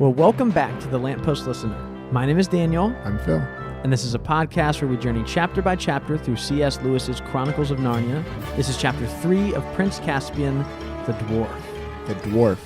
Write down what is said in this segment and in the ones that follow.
Well, welcome back to the Lamppost Listener. My name is Daniel. I'm Phil. And this is a podcast where we journey chapter by chapter through C.S. Lewis's Chronicles of Narnia. This is chapter 3 of Prince Caspian, the Dwarf. The Dwarf.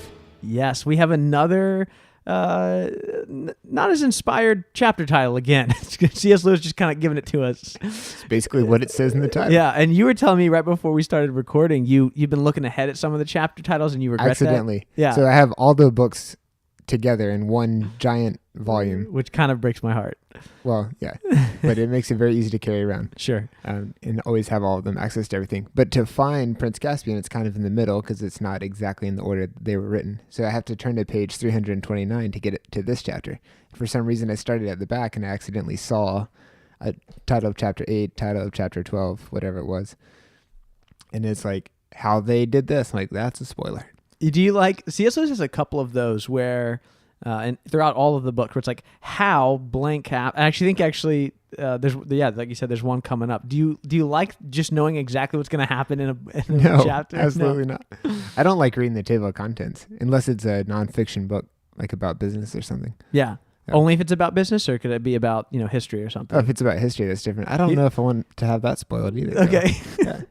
Yes, we have another not as inspired chapter title again. C.S. Lewis just kind of giving it to us. It's basically what it says in the title. Yeah, and you were telling me right before we started recording, you've been looking ahead at some of the chapter titles and you regret Accidentally. that? Yeah. So I have all the books together in one giant volume. Which kind of breaks my heart. Well, yeah. But it makes it very easy to carry around. Sure. And always have all of them, access to everything. But to find Prince Caspian, it's kind of in the middle because it's not exactly in the order that they were written. So I have to turn to page 329 to get it to this chapter. For some reason, I started at the back and I accidentally saw a title of chapter 8, title of chapter 12, whatever it was. And it's like, how they did this. I'm like, that's a spoiler. Do you like, C.S. Lewis has a couple of those where, and throughout all of the book, where it's like, how blank cap, I actually think there's, like you said, there's one coming up. Do you like just knowing exactly what's going to happen in a chapter? Absolutely not. I don't like reading the table of contents, unless it's a nonfiction book, like about business or something. Yeah. Only if it's about business, or could it be about, history or something? Oh, if it's about history, that's different. I don't know if I want to have that spoiled either. Okay. Yeah.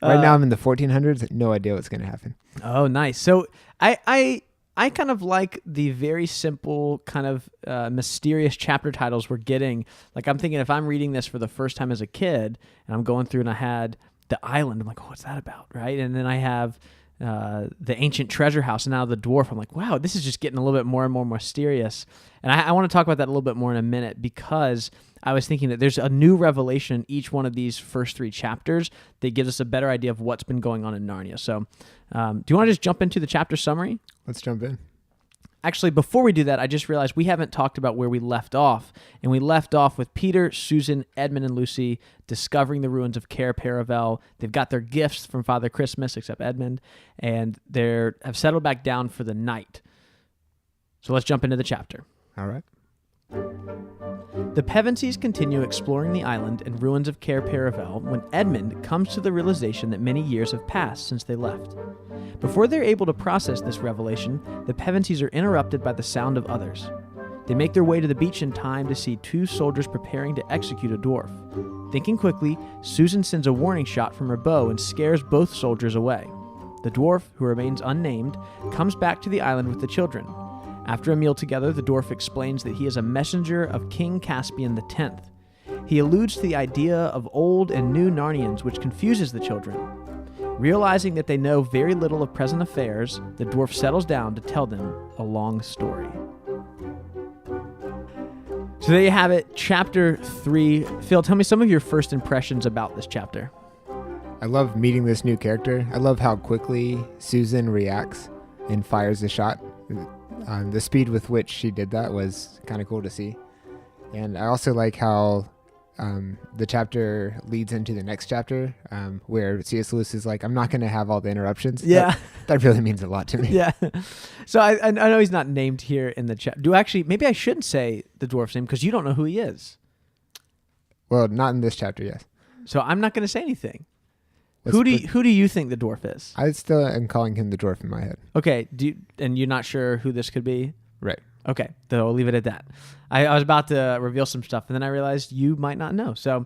Right now I'm in the 1400s. No idea what's going to happen. Oh, nice. So I kind of like the very simple kind of mysterious chapter titles we're getting. Like I'm thinking if I'm reading this for the first time as a kid and I'm going through and I had the island, I'm like, oh, what's that about? Right. And then I have the ancient treasure house and now the dwarf. I'm like, wow, this is just getting a little bit more and more mysterious. And I want to talk about that a little bit more in a minute because I was thinking that there's a new revelation in each one of these first 3 chapters that gives us a better idea of what's been going on in Narnia. So do you want to just jump into the chapter summary? Let's jump in. Actually, before we do that, I just realized we haven't talked about where we left off. And we left off with Peter, Susan, Edmund, and Lucy discovering the ruins of Cair Paravel. They've got their gifts from Father Christmas, except Edmund, and they have settled back down for the night. So let's jump into the chapter. All right. The Pevensies continue exploring the island and ruins of Cair Paravel when Edmund comes to the realization that many years have passed since they left. Before they're able to process this revelation, the Pevensies are interrupted by the sound of others. They make their way to the beach in time to see 2 soldiers preparing to execute a dwarf. Thinking quickly, Susan sends a warning shot from her bow and scares both soldiers away. The dwarf, who remains unnamed, comes back to the island with the children. After a meal together, the dwarf explains that he is a messenger of King Caspian X. He alludes to the idea of old and new Narnians, which confuses the children. Realizing that they know very little of present affairs, the dwarf settles down to tell them a long story. So there you have it, chapter 3. Phil, tell me some of your first impressions about this chapter. I love meeting this new character. I love how quickly Susan reacts and fires the shot. The speed with which she did that was kind of cool to see. And I also like how the chapter leads into the next chapter where C.S. Lewis is like, I'm not going to have all the interruptions. Yeah. That really means a lot to me. Yeah. So I know he's not named here in the chat. Maybe I shouldn't say the dwarf's name because you don't know who he is. Well, not in this chapter, yes. So I'm not going to say anything. Who do you think the dwarf is? I still am calling him the dwarf in my head. Okay. And you're not sure who this could be? Right. Okay. So I'll leave it at that. I was about to reveal some stuff, and then I realized you might not know. So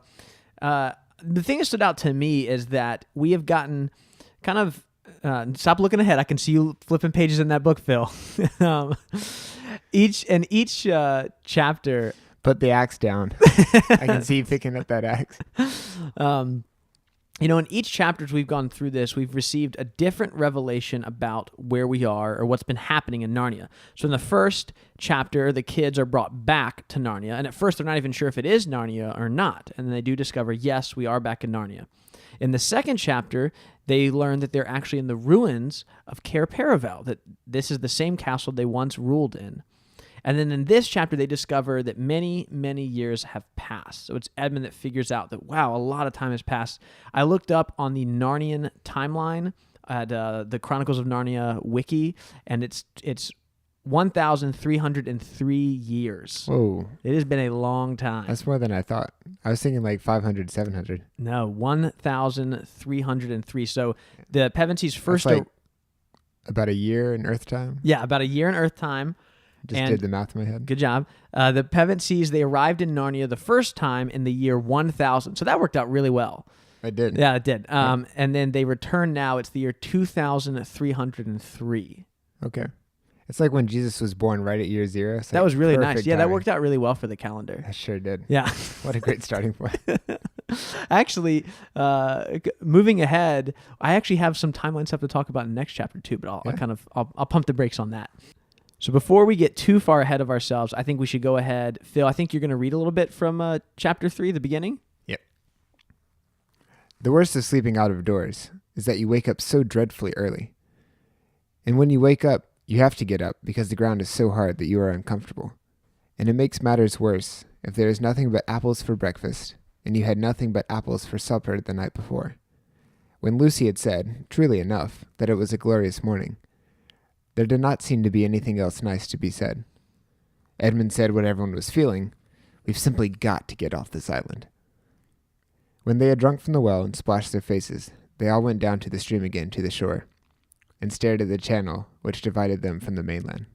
the thing that stood out to me is that we have gotten kind of stop looking ahead. I can see you flipping pages in that book, Phil. Each chapter. Put the axe down. I can see you picking up that axe. In each chapter as we've gone through this, we've received a different revelation about where we are or what's been happening in Narnia. So in the first chapter, the kids are brought back to Narnia, and at first they're not even sure if it is Narnia or not, and then they do discover, yes, we are back in Narnia. In the second chapter, they learn that they're actually in the ruins of Cair Paravel, that this is the same castle they once ruled in. And then in this chapter, they discover that many, many years have passed. So it's Edmund that figures out that, wow, a lot of time has passed. I looked up on the Narnian timeline at the Chronicles of Narnia wiki, and it's 1,303 years. Whoa. It has been a long time. That's more than I thought. I was thinking like 500, 700. No, 1,303. So the Pevensies first... That's like about a year in Earth time? Yeah, about a year in Earth time. Just did the math in my head. Good job. The Pevensies, they arrived in Narnia the first time in the year 1000. So that worked out really well. It did. Yeah, it did. And then they return now. It's the year 2303. Okay. It's like when Jesus was born right at year 0. So that was really nice. Yeah, timing. that worked out really well for the calendar. I sure did. Yeah. What a great starting point. Actually, moving ahead, I actually have some timeline stuff to talk about in the next chapter too, but I'll pump the brakes on that. So before we get too far ahead of ourselves, I think we should go ahead. Phil, I think you're going to read a little bit from chapter 3, the beginning. Yep. The worst of sleeping out of doors is that you wake up so dreadfully early. And when you wake up, you have to get up because the ground is so hard that you are uncomfortable. And it makes matters worse if there is nothing but apples for breakfast, and you had nothing but apples for supper the night before. When Lucy had said, truly enough, that it was a glorious morning, there did not seem to be anything else nice to be said. Edmund said what everyone was feeling, we've simply got to get off this island. When they had drunk from the well and splashed their faces, they all went down to the stream again to the shore, and stared at the channel which divided them from the mainland.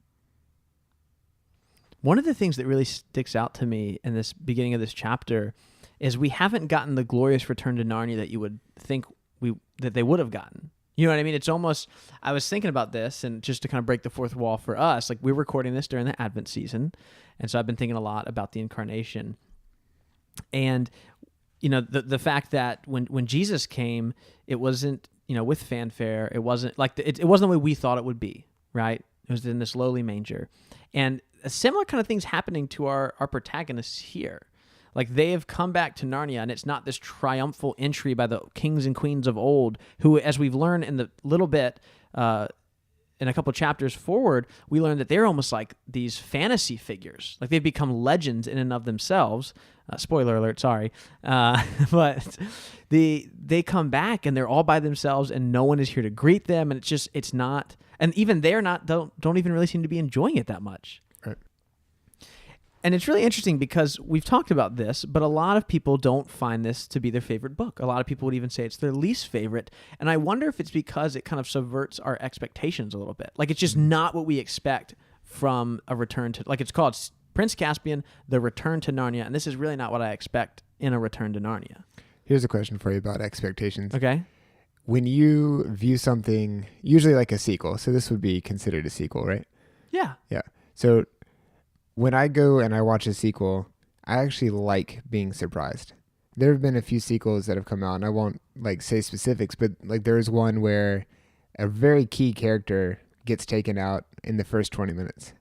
One of the things that really sticks out to me in this beginning of this chapter is we haven't gotten the glorious return to Narnia that you would think that they would have gotten. You know what I mean? It's almost, I was thinking about this, and just to kind of break the fourth wall for us, like we're recording this during the Advent season, and so I've been thinking a lot about the incarnation. And, you know, the fact that when Jesus came, it wasn't, you know, with fanfare. It wasn't like it wasn't the way we thought it would be, right? It was in this lowly manger. And a similar kind of thing's happening to our protagonists here. Like they have come back to Narnia, and it's not this triumphal entry by the kings and queens of old who, as we've learned in the little bit, in a couple chapters forward, we learned that they're almost like these fantasy figures. Like they've become legends in and of themselves. Spoiler alert, sorry. But they come back and they're all by themselves and no one is here to greet them. And it's not, and even they're not, don't even really seem to be enjoying it that much. Right. And it's really interesting because we've talked about this, but a lot of people don't find this to be their favorite book. A lot of people would even say it's their least favorite. And I wonder if it's because it kind of subverts our expectations a little bit. Like it's just not what we expect from a return to, like it's called Prince Caspian, The Return to Narnia. And this is really not what I expect in a return to Narnia. Here's a question for you about expectations. Okay. When you view something, usually like a sequel, so this would be considered a sequel, right? Yeah. Yeah. So when I go and I watch a sequel, I actually like being surprised. There have been a few sequels that have come out, and I won't like say specifics, but like there was one where a very key character gets taken out in the first 20 minutes,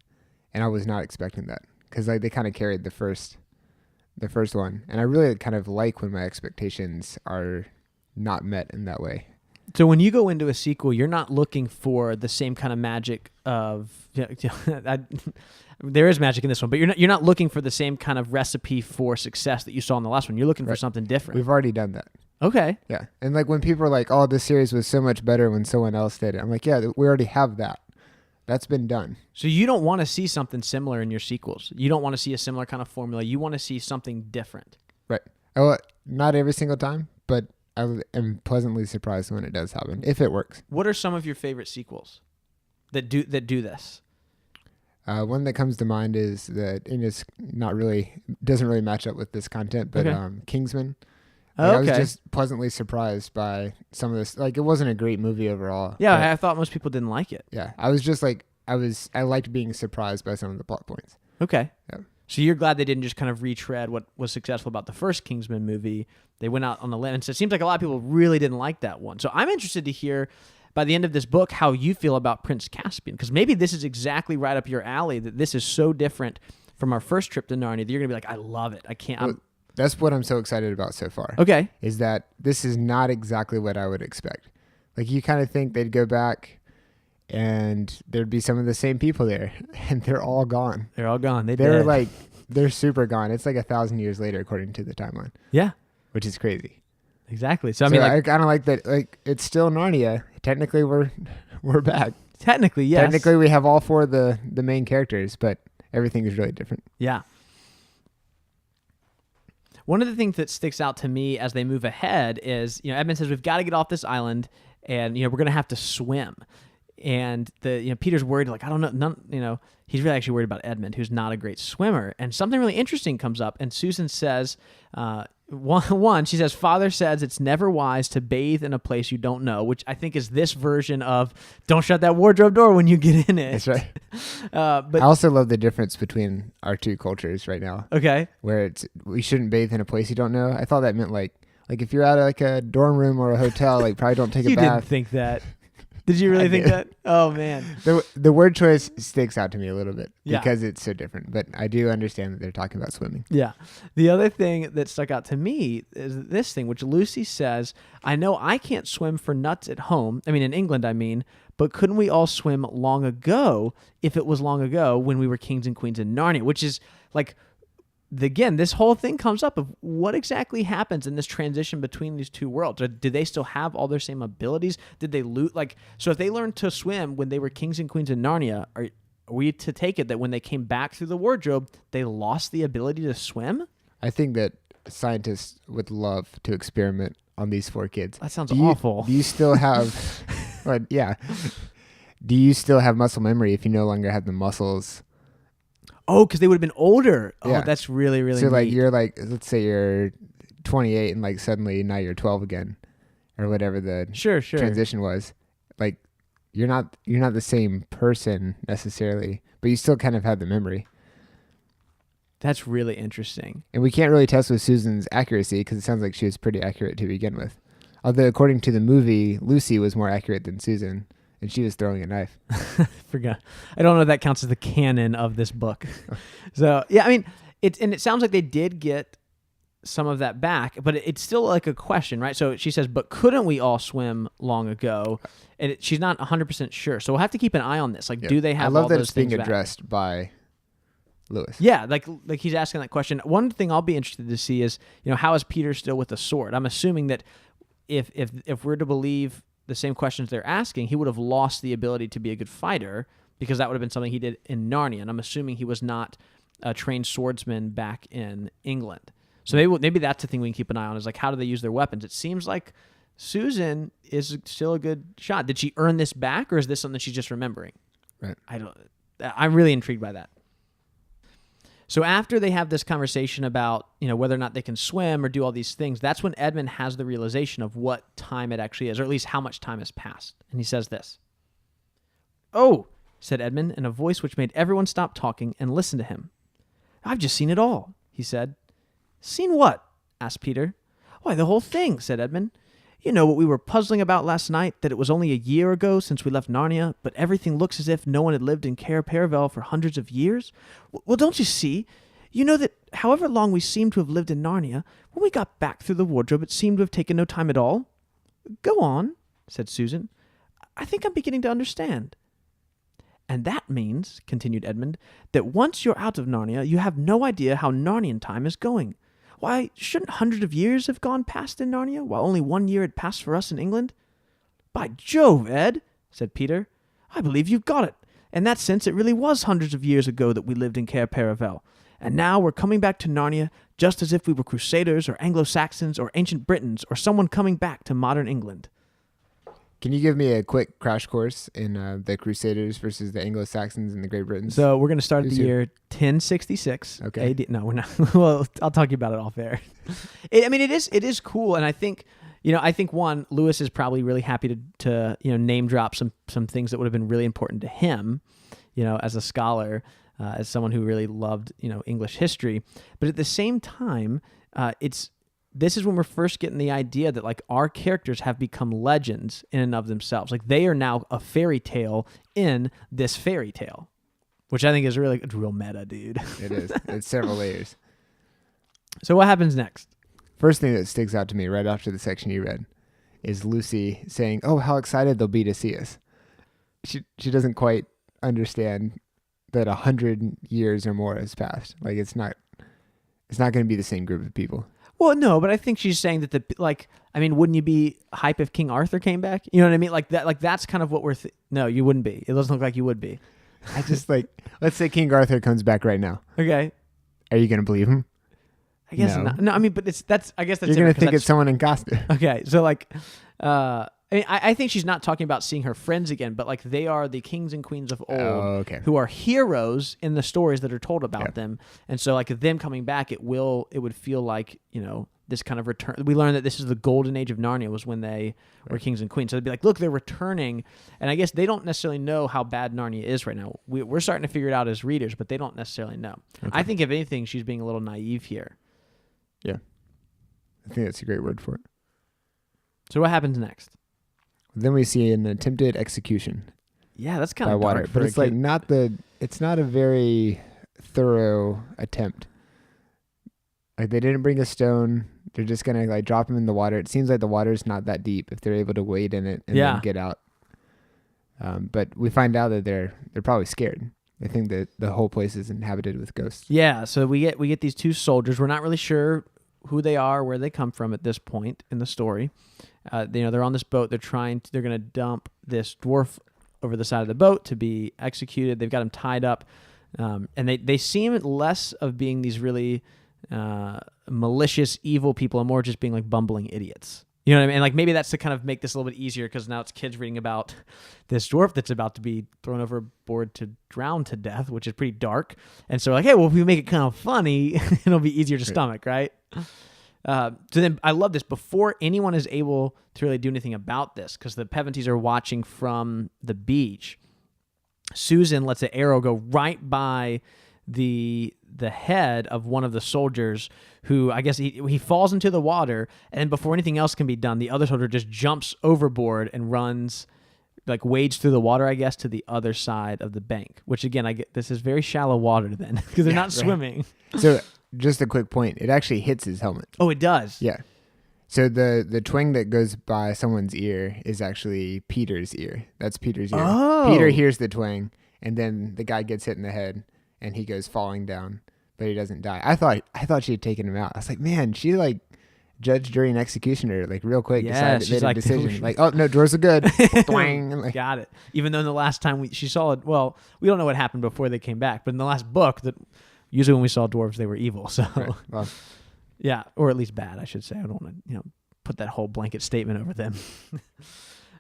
and I was not expecting that because like they kind of carried the first one, and I really kind of like when my expectations are not met in that way. So when you go into a sequel, you're not looking for the same kind of magic of there is magic in this one, but you're not looking for the same kind of recipe for success that you saw in the last one. You're looking for something different. We've already done that. Okay. Yeah. And like when people are like, oh, this series was so much better when someone else did it. I'm like, yeah, we already have that. That's been done. So you don't want to see something similar in your sequels. You don't want to see a similar kind of formula. You want to see something different. Right. Oh, not every single time, but I am pleasantly surprised when it does happen, if it works. What are some of your favorite sequels that do this? One that comes to mind is that, and it's doesn't really match up with this content, but Kingsman. Okay. I was just pleasantly surprised by some of this. Like, it wasn't a great movie overall. Yeah, I thought most people didn't like it. Yeah, I was just like, I liked being surprised by some of the plot points. Okay. Yeah. So you're glad they didn't just kind of retread what was successful about the first Kingsman movie. They went out on the limb. And so it seems like a lot of people really didn't like that one. So I'm interested to hear by the end of this book how you feel about Prince Caspian, because maybe this is exactly right up your alley, that this is so different from our first trip to Narnia that you're going to be like, I love it. I can't. Well, that's what I'm so excited about so far. Okay. Is that this is not exactly what I would expect. Like, you kind of think they'd go back and there'd be some of the same people there, and they're all gone. They're all gone. They're super gone. It's like 1,000 years later, according to the timeline. Yeah. Which is crazy. Exactly. So I mean, I kind of like that. Like, it's still Narnia. Technically, we're back. Technically, yes. Technically, we have all four of the main characters, but everything is really different. Yeah. One of the things that sticks out to me as they move ahead is, Edmund says, we've got to get off this island and, we're going to have to swim. And Peter's worried, like, I don't know, he's really actually worried about Edmund, who's not a great swimmer. And something really interesting comes up, and Susan says, she says, Father says it's never wise to bathe in a place you don't know, which I think is this version of don't shut that wardrobe door when you get in it. That's right. But I also love the difference between our two cultures right now. Okay. Where we shouldn't bathe in a place you don't know. I thought that meant like if you're out of like a dorm room or a hotel, like probably don't take a You bath. didn't think that. Did you really think that? Oh, man. The word choice sticks out to me a little bit Yeah. because it's so different. But I do understand that they're talking about swimming. Yeah. The other thing that stuck out to me is this thing, which Lucy says, I know I can't swim for nuts at home. I mean, in England, but couldn't we all swim long ago if it was long ago when we were kings and queens in Narnia, which is like, again, this whole thing comes up of what exactly happens in this transition between these two worlds. Do they still have all their same abilities? Did they lose? So if they learned to swim when they were kings and queens in Narnia, are we to take it that when they came back through the wardrobe, they lost the ability to swim? I think that scientists would love to experiment on these 4 kids. That sounds awful. Do you still have, do you still have muscle memory if you no longer have the muscles? Oh, because they would have been older. Yeah. Oh, that's really, really So neat. you're let's say you're 28 and suddenly now you're 12 again, or whatever the Sure. transition was. You're not the same person necessarily, but you still kind of have the memory. That's really interesting. And we can't really test with Susan's accuracy because it sounds like she was pretty accurate to begin with. Although according to the movie, Lucy was more accurate than Susan, and she was throwing a knife. Forgot. I don't know if that counts as the canon of this book. So, yeah, I mean, it sounds like they did get some of that back, but it's still like a question, right? So she says, but couldn't we all swim long ago? And she's not 100% sure. So we'll have to keep an eye on this. Do they have I love all that those it's being things back? addressed by Lewis. Yeah, like he's asking that question. One thing I'll be interested to see is, how is Peter still with the sword? I'm assuming that if we're to believe the same questions they're asking, he would have lost the ability to be a good fighter because that would have been something he did in Narnia. And I'm assuming he was not a trained swordsman back in England. So maybe that's the thing we can keep an eye on is how do they use their weapons? It seems like Susan is still a good shot. Did she earn this back, or is this something she's just remembering? Right. I'm really intrigued by that. So after they have this conversation about, whether or not they can swim or do all these things, that's when Edmund has the realization of what time it actually is, or at least how much time has passed. And he says this. "Oh," said Edmund in a voice which made everyone stop talking and listen to him. "I've just seen it all," he said. "Seen what?" asked Peter. "Why, the whole thing," said Edmund. "You know what we were puzzling about last night, that it was only a year ago since we left Narnia, but everything looks as if no one had lived in Cair Paravel for hundreds of years? Well, don't you see? You know that however long we seem to have lived in Narnia, when we got back through the wardrobe it seemed to have taken no time at all?" "Go on," said Susan. "I think I'm beginning to understand." "And that means," continued Edmund, "that once you're out of Narnia, you have no idea how Narnian time is going. Why, shouldn't hundreds of years have gone past in Narnia, while only 1 year had passed for us in England?" "By Jove, Ed," said Peter, "I believe you've got it. In that sense, it really was hundreds of years ago that we lived in Cair Paravel. And now we're coming back to Narnia just as if we were Crusaders or Anglo-Saxons or ancient Britons or someone coming back to modern England." Can you give me a quick crash course in the Crusaders versus the Anglo-Saxons and the Great Britons? So we're going to start at the Who's who? year 1066 Okay. AD. No, we're not. Well, I'll talk to you about it off air. It is cool, and I think one, Lewis is probably really happy to name drop some things that would have been really important to him, as a scholar, as someone who really loved English history. But at the same time, this is when we're first getting the idea that our characters have become legends in and of themselves. They are now a fairy tale in this fairy tale, which I think is really it's real meta, dude. It is. It's several layers. So what happens next? First thing that sticks out to me right after the section you read is Lucy saying, "Oh, how excited they'll be to see us." She doesn't quite understand that 100 years or more has passed. It's not going to be the same group of people. Well, no, but I think she's saying that wouldn't you be hype if King Arthur came back? You know what I mean? That's kind of what we're. No, you wouldn't be. It doesn't look like you would be. I just let's say King Arthur comes back right now. Okay. Are you going to believe him? I guess No. not. No, I mean, but I guess that's You're going to think it's someone in costume. Okay, so I mean, I think she's not talking about seeing her friends again, but like they are the kings and queens of old who are heroes in the stories that are told about them. And so like them coming back, it would feel like, this kind of return. We learned that this is the golden age of Narnia was when they were kings and queens. So they'd be like, look, they're returning. And I guess they don't necessarily know how bad Narnia is right now. We're starting to figure it out as readers, but they don't necessarily know. Okay. I think if anything, she's being a little naive here. Yeah. I think that's a great word for it. So what happens next? Then we see an attempted execution. Yeah, that's kind of dark. Water, but it's like it's not a very thorough attempt. Like they didn't bring a stone. They're just gonna like drop him in the water. It seems like the water's not that deep if they're able to wade in it and then get out. But we find out that they're probably scared. They think that the whole place is inhabited with ghosts. Yeah. So we get these two soldiers. We're not really sure who they are, where they come from at this point in the story. They're on this boat. They're going to dump this dwarf over the side of the boat to be executed. They've got him tied up, and they seem less of being these really malicious, evil people, and more just being like bumbling idiots. You know what I mean? Like maybe that's to kind of make this a little bit easier because now it's kids reading about this dwarf that's about to be thrown overboard to drown to death, which is pretty dark. And so like, hey, well, if we make it kind of funny, it'll be easier to stomach, right? So then I love this. Before anyone is able to really do anything about this, because the Peventies are watching from the beach, Susan lets an arrow go right by the head of one of the soldiers who I guess he falls into the water, and before anything else can be done, the other soldier just jumps overboard and runs, like wades through the water, I guess, to the other side of the bank, which again, this is very shallow water then because they're not swimming. So just a quick point, it actually hits his helmet. Oh, it does? Yeah. So the twang that goes by someone's ear is actually Peter's ear. That's Peter's ear. Oh. Peter hears the twang, and then the guy gets hit in the head, and he goes falling down, but he doesn't die. I thought she had taken him out. I was like, man, she like judge, jury, and executioner like real quick. Yeah, made a decision. Like, oh no, drawers are good. Twang. Like, got it. Even though in the last time she saw it, well, we don't know what happened before they came back, but in the last book, that usually when we saw dwarves, they were evil. So, right. Well, yeah, or at least bad, I should say. I don't want to put that whole blanket statement over them.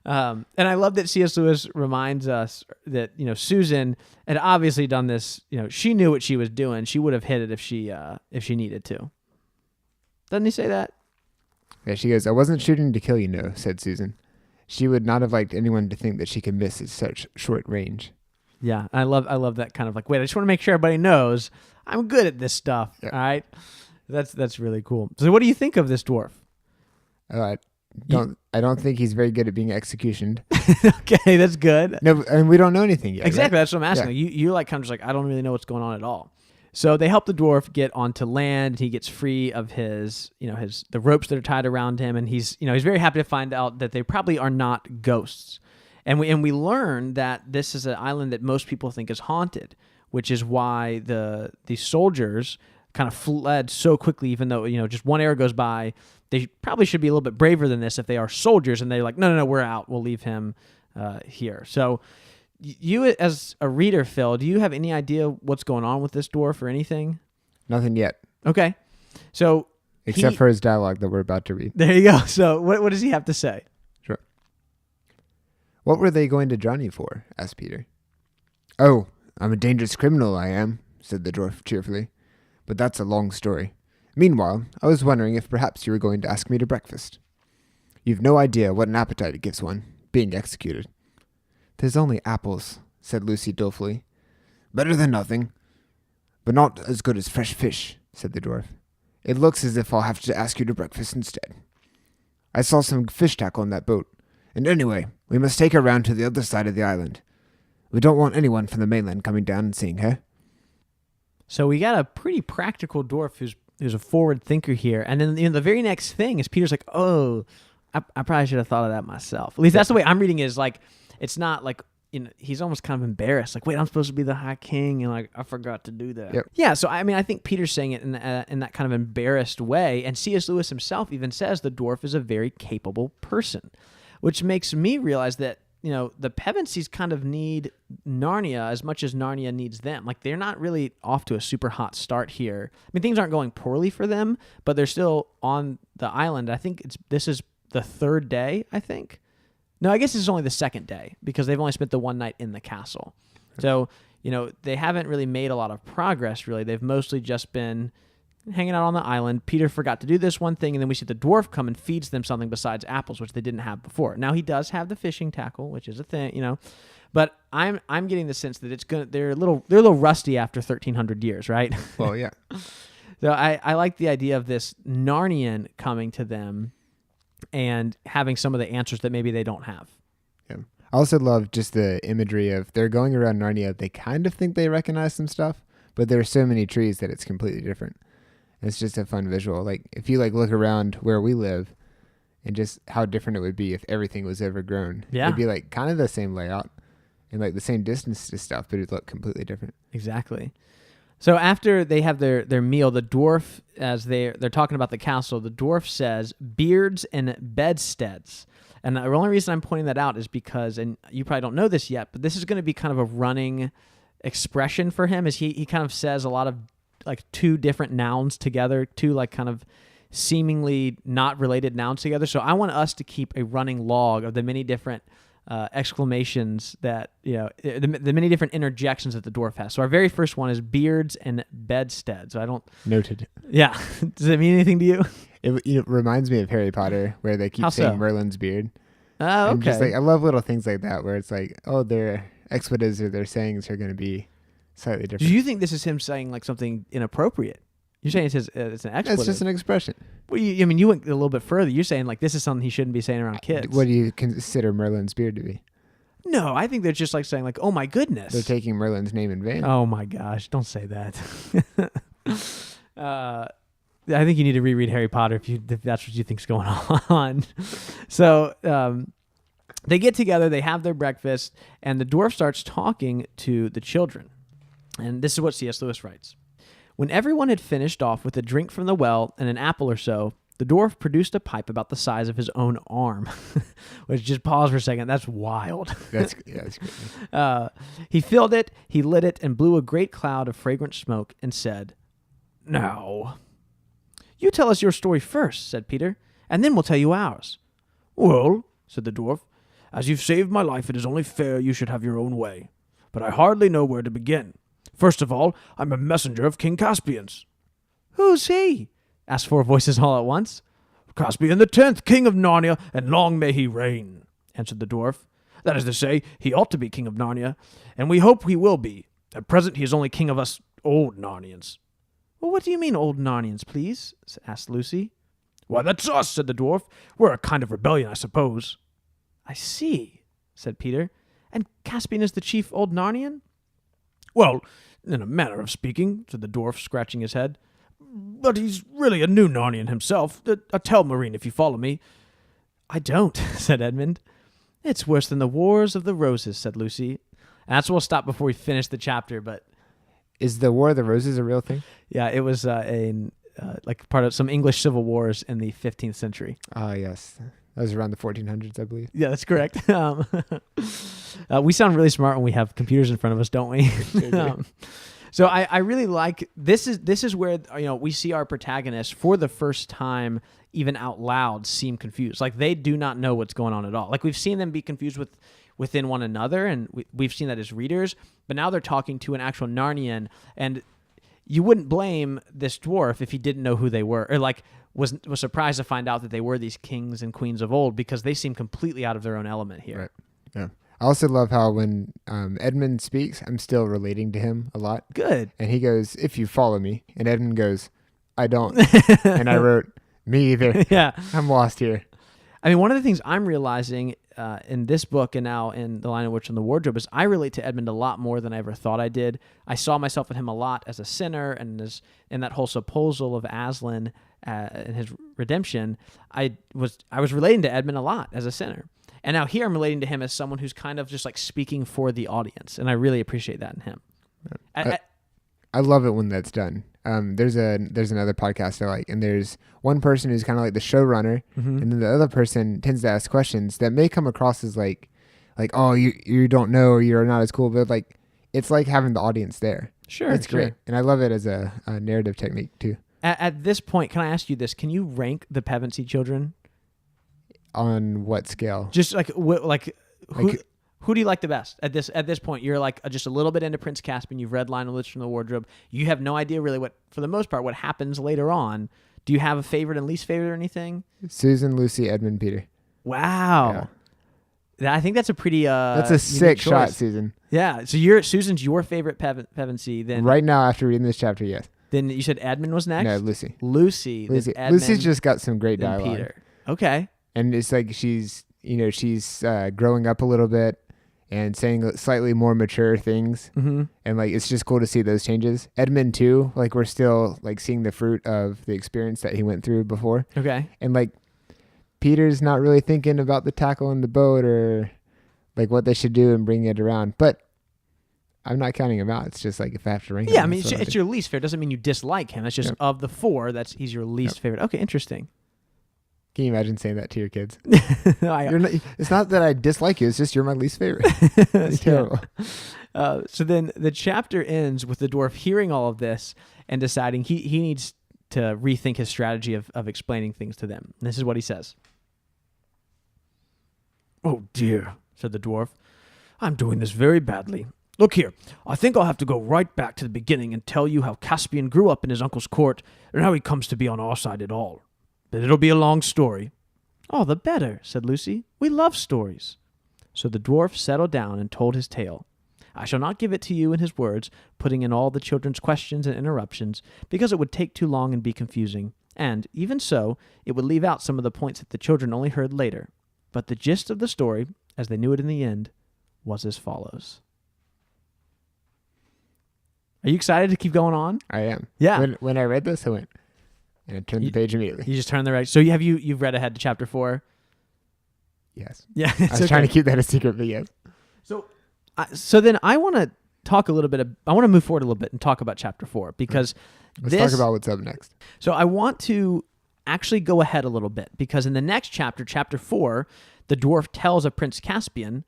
And I love that C.S. Lewis reminds us that, Susan had obviously done this, she knew what she was doing. She would have hit it if she needed to. Doesn't he say that? Yeah, she goes, I wasn't shooting to kill you, no, said Susan. She would not have liked anyone to think that she could miss at such short range. Yeah, I love that kind of like, wait, I just want to make sure everybody knows I'm good at this stuff. Yeah. All right. That's really cool. So what do you think of this dwarf? I don't think he's very good at being executioned. Okay, that's good. No, and we don't know anything yet. Exactly, right? That's what I'm asking. Yeah. You're like kind of just like, I don't really know what's going on at all. So they help the dwarf get onto land. He gets free of his the ropes that are tied around him, and he's very happy to find out that they probably are not ghosts. And we learn that this is an island that most people think is haunted, which is why the soldiers kind of fled so quickly, even though just one arrow goes by. They probably should be a little bit braver than this if they are soldiers, and they're like, no, we're out. We'll leave him here. So you, as a reader, Phil, do you have any idea what's going on with this dwarf or anything? Nothing yet. Okay. So except for his dialogue that we're about to read. There you go. So what does he have to say? Sure. What were they going to drown you for? Asked Peter. Oh, I'm a dangerous criminal, I am, said the dwarf cheerfully. But that's a long story. Meanwhile, I was wondering if perhaps you were going to ask me to breakfast. You've no idea what an appetite it gives one, being executed. There's only apples, said Lucy dolefully. Better than nothing. But not as good as fresh fish, said the dwarf. It looks as if I'll have to ask you to breakfast instead. I saw some fish tackle on that boat. And anyway, we must take her round to the other side of the island. We don't want anyone from the mainland coming down and seeing her. So we got a pretty practical dwarf who's a forward thinker here. And then the very next thing is Peter's like, oh, I probably should have thought of that myself. At least that's the way I'm reading it, is like, it's not like, he's almost kind of embarrassed. Like, wait, I'm supposed to be the High King, and like, I forgot to do that. Yep. Yeah, so I mean, I think Peter's saying it in that kind of embarrassed way. And C.S. Lewis himself even says the dwarf is a very capable person, which makes me realize that, the Pevensies kind of need Narnia as much as Narnia needs them. Like, they're not really off to a super hot start here. I mean, things aren't going poorly for them, but they're still on the island. I think this is the third day, I think. No, I guess it's only the second day because they've only spent the one night in the castle. So, they haven't really made a lot of progress, really. They've mostly just been hanging out on the island. Peter forgot to do this one thing, and then we see the dwarf come and feeds them something besides apples, which they didn't have before. Now, he does have the fishing tackle, which is a thing, But I'm getting the sense that they're a little rusty after 1,300 years, right? Well, yeah. So I like the idea of this Narnian coming to them and having some of the answers that maybe they don't have. Yeah. I also love just the imagery of they're going around Narnia. They kind of think they recognize some stuff, but there are so many trees that it's completely different. It's just a fun visual. Like if you look around where we live and just how different it would be if everything was overgrown. Yeah. It'd be kind of the same layout and the same distance to stuff, but it'd look completely different. Exactly. So after they have their meal, the dwarf, as they're talking about the castle, the dwarf says, beards and bedsteads. And the only reason I'm pointing that out is because, and you probably don't know this yet, but this is going to be kind of a running expression for him, is he kind of says a lot of two different nouns together, two kind of seemingly not related nouns together. So I want us to keep a running log of the many different exclamations that, the many different interjections that the dwarf has. So our very first one is beards and bedsteads. So I don't... Noted. Yeah. Does it mean anything to you? It reminds me of Harry Potter, where they keep saying Merlin's beard. Oh, okay. Just I love little things like that, where it's their expletives or their sayings are going to be slightly different. Do you think this is him saying something inappropriate? You're saying it's an expletive. It's just an expression. Well, you went a little bit further. You're saying this is something he shouldn't be saying around kids. What do you consider Merlin's beard to be? No, I think they're just saying oh my goodness. They're taking Merlin's name in vain. Oh my gosh, don't say that. I think you need to reread Harry Potter if that's what you think's going on. So they get together, they have their breakfast, and the dwarf starts talking to the children. And this is what C.S. Lewis writes. When everyone had finished off with a drink from the well and an apple or so, the dwarf produced a pipe about the size of his own arm. Which, just pause for a second, that's wild. That's great. He filled it, he lit it, and blew a great cloud of fragrant smoke and said, "Now, you tell us your story first," said Peter, "and then we'll tell you ours." "Well," said the dwarf, "as you've saved my life, it is only fair you should have your own way. But I hardly know where to begin. First of all, I'm a messenger of King Caspian's." "Who's he?" asked four voices all at once. "Caspian the 10th, King of Narnia, and long may he reign," answered the dwarf. "That is to say, he ought to be King of Narnia, and we hope he will be. At present, he is only King of us old Narnians." "Well, what do you mean, old Narnians, please?" asked Lucy. "Why, that's us," said the dwarf. "We're a kind of rebellion, I suppose." "I see," said Peter. "And Caspian is the chief old Narnian?" "Well, in a manner of speaking," said the dwarf, scratching his head. "But he's really a new Narnian himself, a Telmarine, if you follow me." "I don't," said Edmund. "It's worse than the Wars of the Roses," said Lucy. And that's where we'll stop before we finish the chapter, but... Is the War of the Roses a real thing? Yeah, it was part of some English civil wars in the 15th century. Ah, yes. That was around the 1400s, I believe. Yeah, that's correct. We sound really smart when we have computers in front of us, don't we? So I really like this is where we see our protagonists for the first time even out loud seem confused. They do not know what's going on at all. We've seen them be confused within one another, and we've seen that as readers, but now they're talking to an actual Narnian, and you wouldn't blame this dwarf if he didn't know who they were, or was surprised to find out that they were these kings and queens of old, because they seem completely out of their own element here. Right. Yeah. I also love how when Edmund speaks, I'm still relating to him a lot. Good. And he goes, "If you follow me," and Edmund goes, "I don't." And I wrote, "Me either." Yeah. I'm lost here. I mean, one of the things I'm realizing in this book and now in The Lion, the Witch, and the Wardrobe is I relate to Edmund a lot more than I ever thought I did. I saw myself in him a lot as a sinner, and as in that whole supposal of Aslan and his redemption. I was relating to Edmund a lot as a sinner. And now here I'm relating to him as someone who's kind of just speaking for the audience, and I really appreciate that in him. I love it when that's done. There's another podcast I like, and there's one person who's kind of like the showrunner, mm-hmm. and then the other person tends to ask questions that may come across as like, oh, you don't know, or you're not as cool, but it's like having the audience there. Sure, it's great, and I love it as a narrative technique too. At this point, can I ask you this? Can you rank the Pevensey children? On what scale? Just like who do you like the best at this point? You're like just a little bit into Prince Caspian. You've read Lionel Richie from the Wardrobe. You have no idea really what, for the most part, what happens later on. Do you have a favorite and least favorite or anything? Susan, Lucy, Edmund, Peter. Wow. Yeah. I think that's a pretty that's a sick shot, Susan. Yeah. So Susan's your favorite Pevensey. Then right now after reading this chapter, yes. Then you said Edmund was next? No, Lucy. Lucy's just got some great dialogue. Peter. Okay. And it's like she's growing up a little bit and saying slightly more mature things. Mm-hmm. And like, it's just cool to see those changes. Edmund too, like we're still like seeing the fruit of the experience that he went through before. Okay. And like Peter's not really thinking about the tackle in the boat or like what they should do and bring it around. But I'm not counting him out. It's just like if I have to rank him. Yeah, I mean, it's your least favorite. Doesn't mean you dislike him. It's just of the four, he's your least favorite. Okay, interesting. Can you imagine saying that to your kids? It's not that I dislike you. It's just you're my least favorite. It's terrible. So then the chapter ends with the dwarf hearing all of this and deciding he needs to rethink his strategy of explaining things to them. And this is what he says. "Oh dear," said the dwarf. "I'm doing this very badly. Look here, I think I'll have to go right back to the beginning and tell you how Caspian grew up in his uncle's court and how he comes to be on our side at all. But it'll be a long story." "All the better," said Lucy. "We love stories." So the dwarf settled down and told his tale. I shall not give it to you in his words, putting in all the children's questions and interruptions, because it would take too long and be confusing, and, even so, it would leave out some of the points that the children only heard later. But the gist of the story, as they knew it in the end, was as follows. Are you excited to keep going on? I am. Yeah. When I read this, I went and I turned the page immediately. You just turned the right. So you've read ahead to chapter 4? Yes. Yeah. I was trying to keep that a secret, but yes. So then I want to talk a little bit. I want to move forward a little bit and talk about chapter 4 because let's talk about what's up next. So I want to actually go ahead a little bit because in the next chapter, chapter 4, the dwarf tells of Prince Caspian.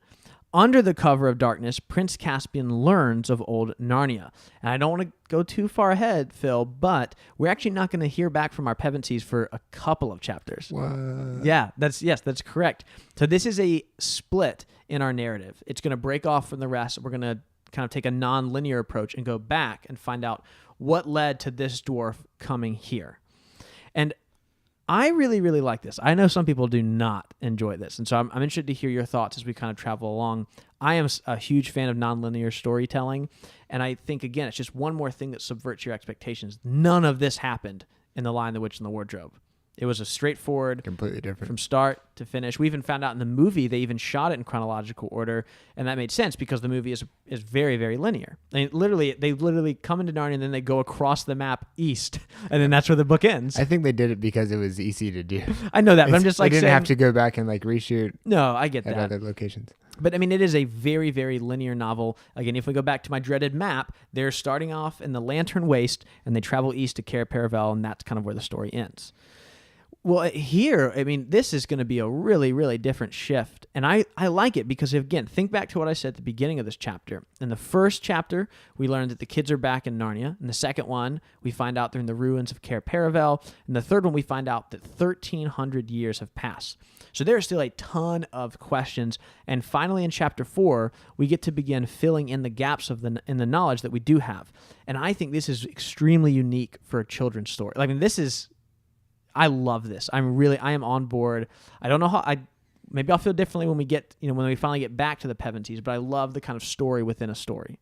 Under the cover of darkness, Prince Caspian learns of old Narnia. And I don't want to go too far ahead, Phil, but we're actually not going to hear back from our Pevensies for a couple of chapters. What? Yeah, that's correct. So this is a split in our narrative. It's going to break off from the rest. We're going to kind of take a non-linear approach and go back and find out what led to this dwarf coming here. And I really, really like this. I know some people do not enjoy this, and so I'm interested to hear your thoughts as we kind of travel along. I am a huge fan of nonlinear storytelling, and I think, again, it's just one more thing that subverts your expectations. None of this happened in The Lion, the Witch, and the Wardrobe. It was a straightforward, completely different from start to finish. We even found out in the movie they even shot it in chronological order, and that made sense because the movie is very, very linear. They literally come into Narnia and then they go across the map east, and then that's where the book ends. I think they did it because it was easy to do. I know that, but I'm just like they didn't saying, have to go back and like reshoot. No, I get at that. Other locations. But I mean, it is a very, very linear novel. Again, if we go back to my dreaded map, they're starting off in the Lantern Waste, and they travel east to Cair Paravel, and that's kind of where the story ends. Well, here, I mean, this is going to be a really, really different shift. And I like it because, again, think back to what I said at the beginning of this chapter. In the first chapter, we learned that the kids are back in Narnia. In the second one, we find out they're in the ruins of Cair Paravel. In the third one, we find out that 1,300 years have passed. So there are still a ton of questions. And finally, in chapter 4, we get to begin filling in the gaps in the knowledge that we do have. And I think this is extremely unique for a children's story. I mean, I love this. I am on board. I don't know how maybe I'll feel differently when we finally get back to the Pevensies, but I love the kind of story within a story.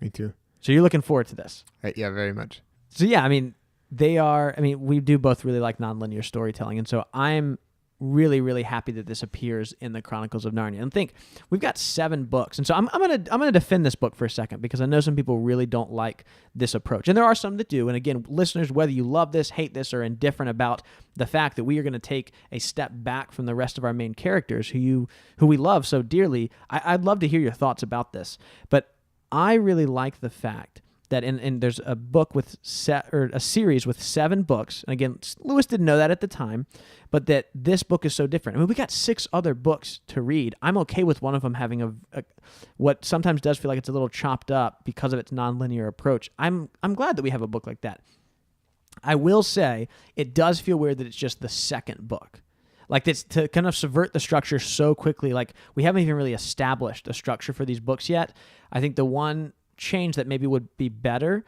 Me too. So you're looking forward to this? Yeah, very much. So yeah, I mean, we do both really like nonlinear storytelling, and so I'm really, really happy that this appears in the Chronicles of Narnia. And think, we've got 7 books. And so I'm gonna defend this book for a second because I know some people really don't like this approach. And there are some that do. And again, listeners, whether you love this, hate this, or indifferent about the fact that we are going to take a step back from the rest of our main characters who we love so dearly, I'd love to hear your thoughts about this. But I really like the fact that there's a book a series with 7 books. And again, Lewis didn't know that at the time, but that this book is so different. I mean, we got 6 other books to read. I'm okay with one of them having what sometimes does feel like it's a little chopped up because of its nonlinear approach. I'm glad that we have a book like that. I will say it does feel weird that it's just the second book. Like it's to kind of subvert the structure so quickly. Like we haven't even really established a structure for these books yet. I think the one change that maybe would be better,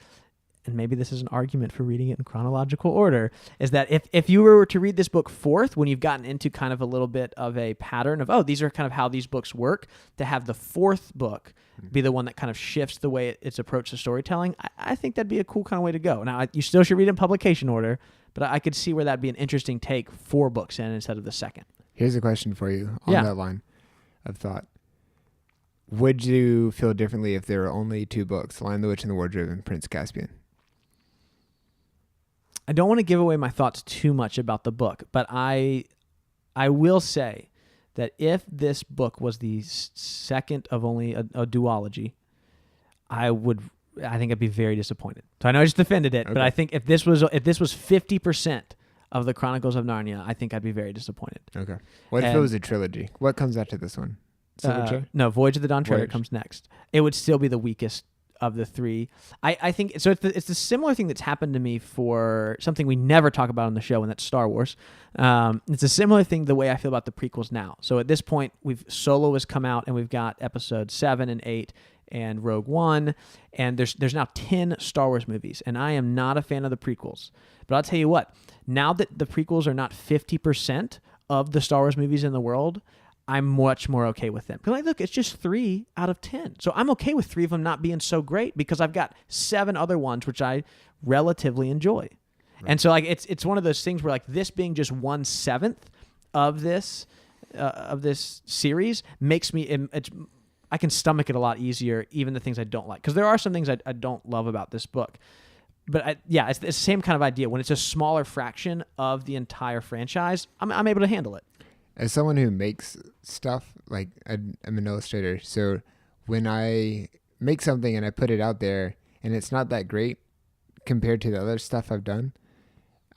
and maybe this is an argument for reading it in chronological order, is that if you were to read this book fourth, when you've gotten into kind of a little bit of a pattern of, oh, these are kind of how these books work, to have the fourth book be the one that kind of shifts the way it's approached to storytelling, I think that'd be a cool kind of way to go. Now, you still should read in publication order, but I could see where that'd be an interesting take 4 books in instead of the second. Here's a question for you on that line of thought. Would you feel differently if there were only 2 books, Lion, the Witch, and the Wardrobe and Prince Caspian? I don't want to give away my thoughts too much about the book, but I will say that if this book was the second of only a duology, I think I'd be very disappointed. So I know I just defended it, but I think if this was 50% of the Chronicles of Narnia, I think I'd be very disappointed. Okay. What if it was a trilogy? What comes after this one? No, Voyage of the Dawn Treader comes next. It would still be the weakest of the 3. I think so. It's the similar thing that's happened to me for something we never talk about on the show, and that's Star Wars. It's a similar thing the way I feel about the prequels now. So at this point, Solo has come out, and we've got episodes 7 and 8 and Rogue One, and there's now 10 Star Wars movies, and I am not a fan of the prequels. But I'll tell you what, now that the prequels are not 50% of the Star Wars movies in the world, I'm much more okay with them. Because look, it's just 3 out of 10. So I'm okay with 3 of them not being so great because I've got 7 other ones which I relatively enjoy. Right. And so it's one of those things where like this being just 1/7 of this series makes me I can stomach it a lot easier, even the things I don't like. Because there are some things I don't love about this book. But it's the same kind of idea. When it's a smaller fraction of the entire franchise, I'm able to handle it. As someone who makes stuff, like I'm an illustrator, so when I make something and I put it out there and it's not that great compared to the other stuff I've done,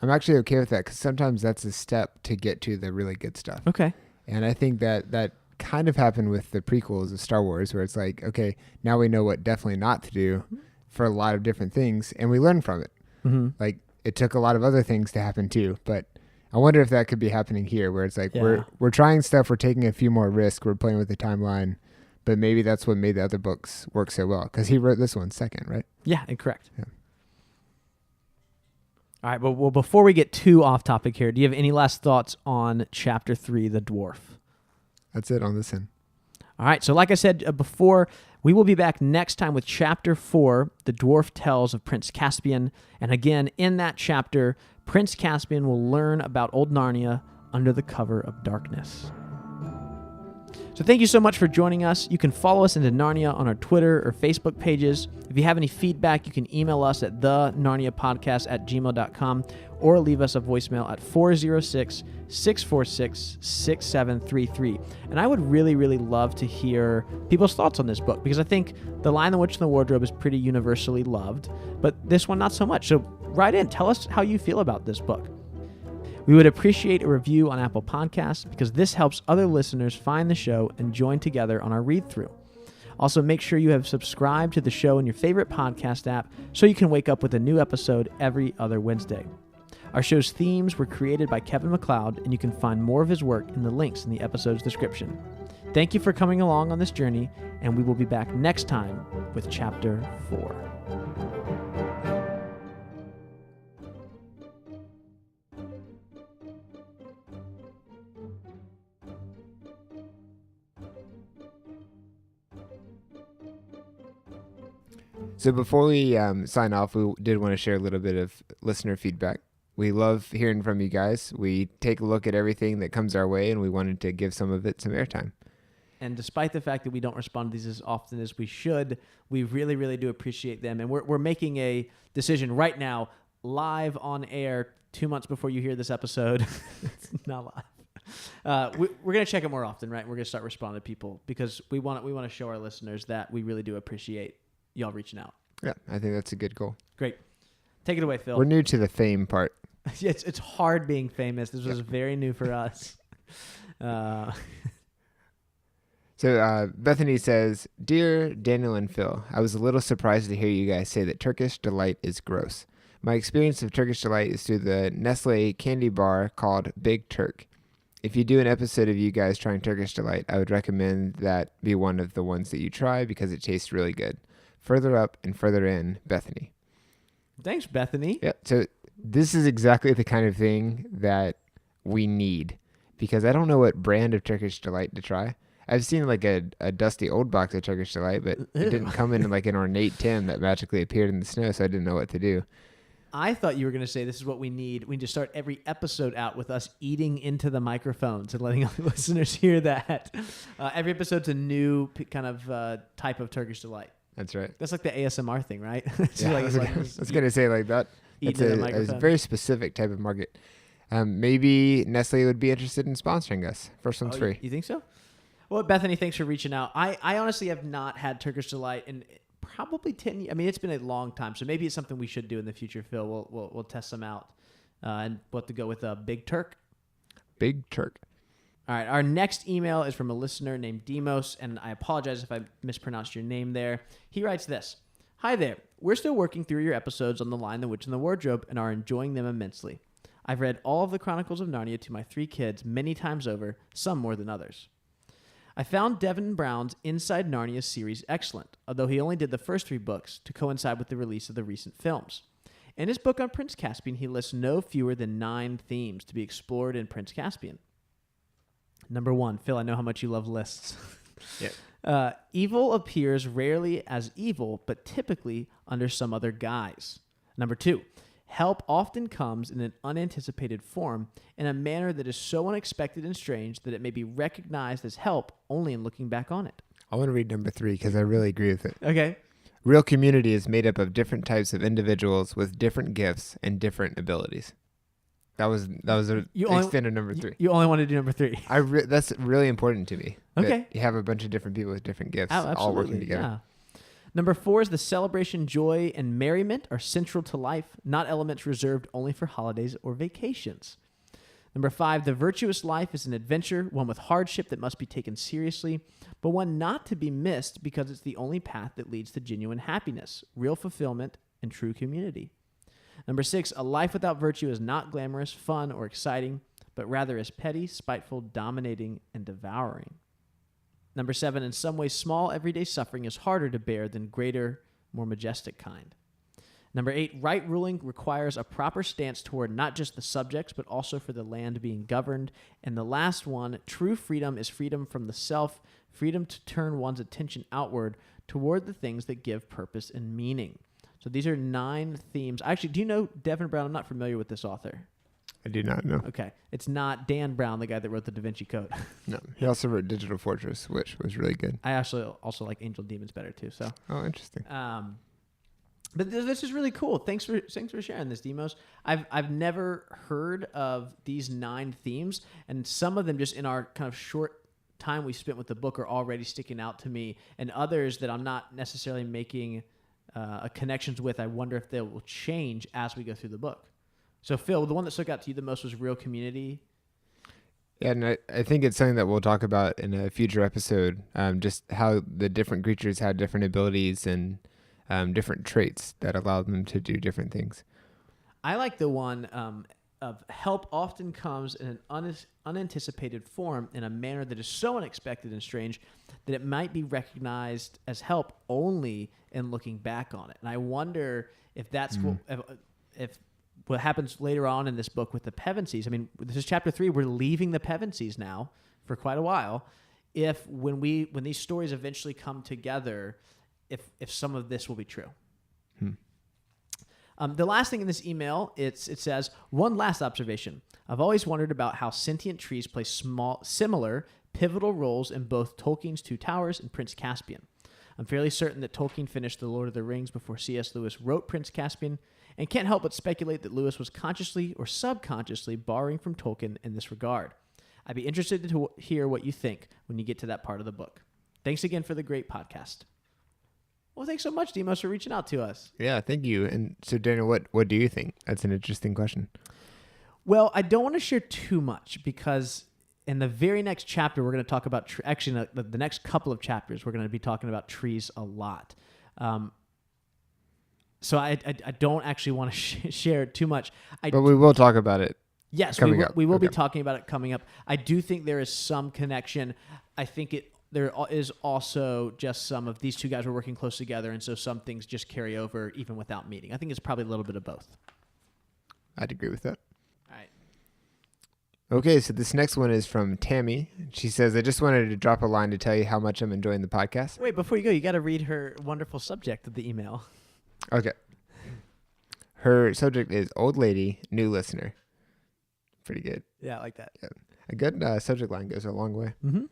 I'm actually okay with that because sometimes that's a step to get to the really good stuff. Okay. And I think that kind of happened with the prequels of Star Wars, where it's like, okay, now we know what definitely not to do for a lot of different things, and we learn from it. Mm-hmm. Like it took a lot of other things to happen too, but I wonder if that could be happening here, where it's like we're trying stuff, we're taking a few more risks, we're playing with the timeline, but maybe that's what made the other books work so well, because he wrote this one second, right? Yeah, correct. Yeah. All right, well, before we get too off topic here, do you have any last thoughts on Chapter 3, The Dwarf? That's it on this end. All right, so like I said before, we will be back next time with Chapter 4, The Dwarf Tells of Prince Caspian, and again, in that chapter, Prince Caspian will learn about old Narnia under the cover of darkness. So thank you so much for joining us. You can follow us into Narnia on our Twitter or Facebook pages. If you have any feedback, you can email us at thenarniapodcast@gmail.com or leave us a voicemail at 406-646-6733. And I would really, really love to hear people's thoughts on this book, because I think The Lion, the Witch, and the Wardrobe is pretty universally loved, but this one not so much. So write in. Tell us how you feel about this book. We would appreciate a review on Apple Podcasts, because this helps other listeners find the show and join together on our read-through. Also, make sure you have subscribed to the show in your favorite podcast app so you can wake up with a new episode every other Wednesday. Our show's themes were created by Kevin MacLeod, and you can find more of his work in the links in the episode's description. Thank you for coming along on this journey, and we will be back next time with Chapter 4. So before we sign off, we did want to share a little bit of listener feedback. We love hearing from you guys. We take a look at everything that comes our way, and we wanted to give some of it some airtime. And despite the fact that we don't respond to these as often as we should, we really, really do appreciate them. And we're making a decision right now, live on air, 2 months before you hear this episode. It's not live. We're going to check it more often, right? We're going to start responding to people, because we want to show our listeners that we really do appreciate y'all reaching out. Yeah, I think that's a good goal. Great. Take it away, Phil. We're new to the fame part. It's hard being famous. This was very new for us. So Bethany says, Dear Daniel and Phil, I was a little surprised to hear you guys say that Turkish Delight is gross. My experience of Turkish Delight is through the Nestle candy bar called Big Turk. if you do an episode of you guys trying Turkish Delight, I would recommend that be one of the ones that you try because it tastes really good. Further up and further in, Bethany. Thanks, Bethany. Yeah. So this is exactly the kind of thing that we need because I don't know what brand of Turkish Delight to try. I've seen like a dusty old box of Turkish Delight, but it didn't come in like an ornate tin that magically appeared in the snow, so I didn't know what to do. I thought you were going to say this is what we need. We need to start every episode out with us eating into the microphones and letting our listeners hear that. Every episode's a new kind of type of Turkish Delight. That's right. That's like the ASMR thing, right? Yeah, I was going to say like that. It's a very specific type of market. Maybe Nestle would be interested in sponsoring us. First one's free. You think so? Well, Bethany, thanks for reaching out. I honestly have not had Turkish Delight in probably 10 years. I mean, it's been a long time, so maybe it's something we should do in the future, Phil. We'll test them out. And we'll have to go with a Big Turk. Big Turk. All right, our next email is from a listener named Demos, and I apologize if I mispronounced your name there. He writes this. Hi there. We're still working through your episodes on The Lion, the Witch, and the Wardrobe and are enjoying them immensely. I've read all of the Chronicles of Narnia to my 3 kids many times over, some more than others. I found Devin Brown's Inside Narnia series excellent, although he only did the first 3 books to coincide with the release of the recent films. In his book on Prince Caspian, he lists no fewer than 9 themes to be explored in Prince Caspian. Number 1, Phil, I know how much you love lists. Yeah. Evil appears rarely as evil, but typically under some other guise. Number 2, help often comes in an unanticipated form in a manner that is so unexpected and strange that it may be recognized as help only in looking back on it. I want to read number 3 because I really agree with it. Okay. Real community is made up of different types of individuals with different gifts and different abilities. That was an extended number 3. You only want to do number 3. That's really important to me. Okay. You have a bunch of different people with different gifts all working together. Yeah. Number 4 is the celebration, joy, and merriment are central to life, not elements reserved only for holidays or vacations. Number 5, the virtuous life is an adventure, one with hardship that must be taken seriously, but one not to be missed because it's the only path that leads to genuine happiness, real fulfillment, and true community. Number 6, a life without virtue is not glamorous, fun, or exciting, but rather is petty, spiteful, dominating, and devouring. Number 7, in some ways, small everyday suffering is harder to bear than greater, more majestic kind. Number 8, right ruling requires a proper stance toward not just the subjects, but also for the land being governed. And the last one, true freedom is freedom from the self, freedom to turn one's attention outward toward the things that give purpose and meaning. So these are 9 themes. Actually, do you know Devin Brown? I'm not familiar with this author. I do not know. Okay. It's not Dan Brown, the guy that wrote the Da Vinci Code. No. He also wrote Digital Fortress, which was really good. I actually also like Angel Demons better too. So. Oh, interesting. But this is really cool. Thanks for sharing this, Demos. I've never heard of these 9 themes, and some of them just in our kind of short time we spent with the book are already sticking out to me, and others that I'm not necessarily making connections with. I wonder if they will change as we go through the book. So, Phil, the one that stuck out to you the most was real community. Yeah, and I think it's something that we'll talk about in a future episode, just how the different creatures had different abilities and different traits that allow them to do different things. I like the one of help often comes in an unanticipated form in a manner that is so unexpected and strange that it might be recognized as help only in looking back on it. And I wonder if that's if what happens later on in this book with the Pevensies. I mean, this is chapter 3. We're leaving the Pevensies now for quite a while. If when these stories eventually come together, if some of this will be true. The last thing in this email, it says, one last observation. I've always wondered about how sentient trees play similar, pivotal roles in both Tolkien's Two Towers and Prince Caspian. I'm fairly certain that Tolkien finished The Lord of the Rings before C.S. Lewis wrote Prince Caspian, and can't help but speculate that Lewis was consciously or subconsciously borrowing from Tolkien in this regard. I'd be interested to hear what you think when you get to that part of the book. Thanks again for the great podcast. Well, thanks so much, Demos, for reaching out to us. Yeah, thank you. And so, Daniel, what do you think? That's an interesting question. Well, I don't want to share too much because in the very next chapter, we're going to talk about actually the next couple of chapters, we're going to be talking about trees a lot. So I don't actually want to share too much. But we will talk about it Yes, we will be talking about it coming up. I do think there is some connection. I think there is also just some of these two guys were working close together, and so some things just carry over even without meeting. I think it's probably a little bit of both. I'd agree with that. All right. Okay, so this next one is from Tammy. She says, I just wanted to drop a line to tell you how much I'm enjoying the podcast. Wait, before you go, you got to read her wonderful subject of the email. Okay. Her subject is Old Lady, New Listener. Pretty good. Yeah, I like that. Yeah. A good subject line goes a long way. Mm-hmm.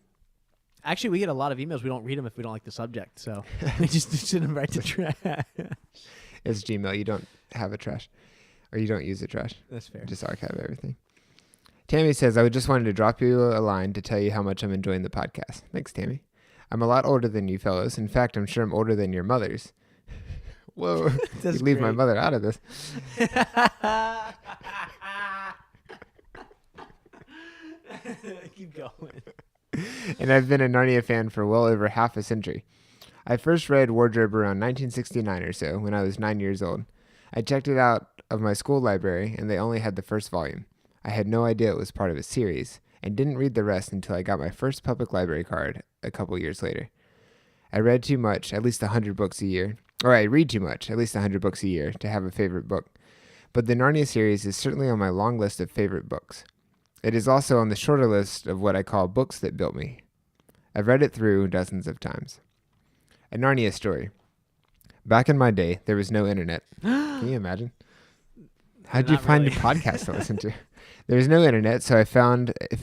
Actually, we get a lot of emails. We don't read them if we don't like the subject, so we just send them right to trash. It's Gmail. You don't have a trash. Or you don't use a trash. That's fair. Just archive everything. Tammy says, I just wanted to drop you a line to tell you how much I'm enjoying the podcast. Thanks, Tammy. I'm a lot older than you fellows. In fact, I'm sure I'm older than your mothers. Whoa. You leave my mother out of this. Keep going. And I've been a Narnia fan for well over half a century. I first read Wardrobe around 1969 or so when I was 9 years old. I checked it out of my school library, and they only had the first volume. I had no idea it was part of a series, and didn't read the rest until I got my first public library card a couple years later. I read too much, at least 100 books a year, or I read too much, at least 100 books a year, to have a favorite book. But the Narnia series is certainly on my long list of favorite books. It is also on the shorter list of what I call books that built me. I've read it through dozens of times. A Narnia story. Back in my day, there was no internet. Can you imagine? How'd you find a podcast to listen to? There was no internet, so if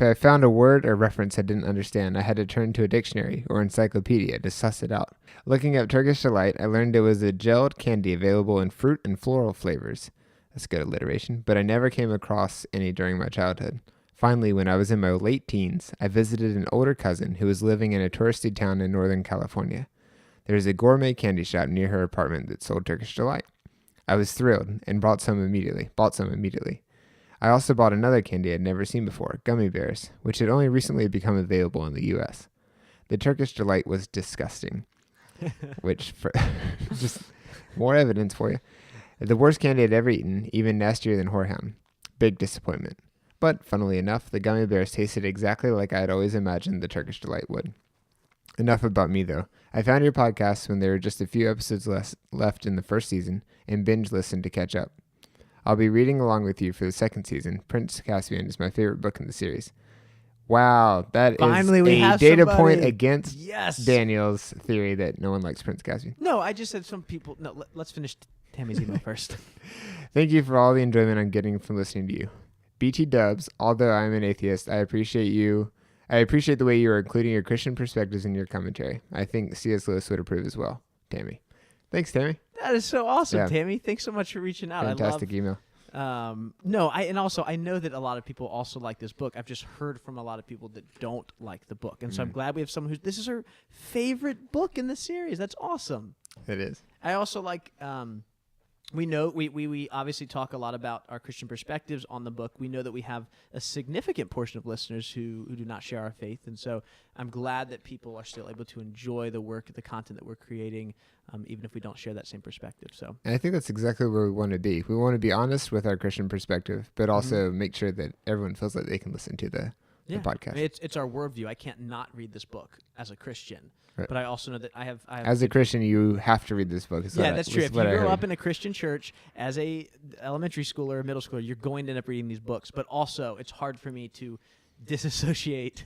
I found a word or reference I didn't understand, I had to turn to a dictionary or encyclopedia to suss it out. Looking up Turkish Delight, I learned it was a gelled candy available in fruit and floral flavors. That's good alliteration, but I never came across any during my childhood. Finally, when I was in my late teens, I visited an older cousin who was living in a touristy town in Northern California. There was a gourmet candy shop near her apartment that sold Turkish Delight. I was thrilled and bought some immediately. I also bought another candy I'd never seen before, gummy bears, which had only recently become available in the U.S. The Turkish Delight was disgusting, just more evidence for you. The worst candy I'd ever eaten, even nastier than horehound. Big disappointment. But, funnily enough, the gummy bears tasted exactly like I had always imagined the Turkish Delight would. Enough about me, though. I found your podcast when there were just a few episodes left in the first season, and binge listened to catch up. I'll be reading along with you for the second season. Prince Caspian is my favorite book in the series. Wow, that Finally, is a data point against yes. Daniel's theory that no one likes Prince Caspian. No, I just said some people... No, let's finish Tammy's email first. Thank you for all the enjoyment I'm getting from listening to you. BT Dubs, although I'm an atheist, I appreciate the way you are including your Christian perspectives in your commentary. I think C.S. Lewis would approve as well. Tammy. Thanks, Tammy. That is so awesome, Tammy. Thanks so much for reaching out. Fantastic email. I know that a lot of people also like this book. I've just heard from a lot of people that don't like the book. And so I'm glad we have someone this is her favorite book in the series. That's awesome. It is. I also like... We know we obviously talk a lot about our Christian perspectives on the book. We know that we have a significant portion of listeners who do not share our faith, and so I'm glad that people are still able to enjoy the work, the content that we're creating, even if we don't share that same perspective. So, and I think that's exactly where we want to be. We want to be honest with our Christian perspective, but also make sure that everyone feels like they can listen to the podcast. I mean, it's our worldview. I can't not read this book as a Christian. Right. But I also know that I have as a Christian, you have to read this book. That's true. If you grow up in a Christian church as a elementary schooler or middle schooler, you're going to end up reading these books. But also, it's hard for me to disassociate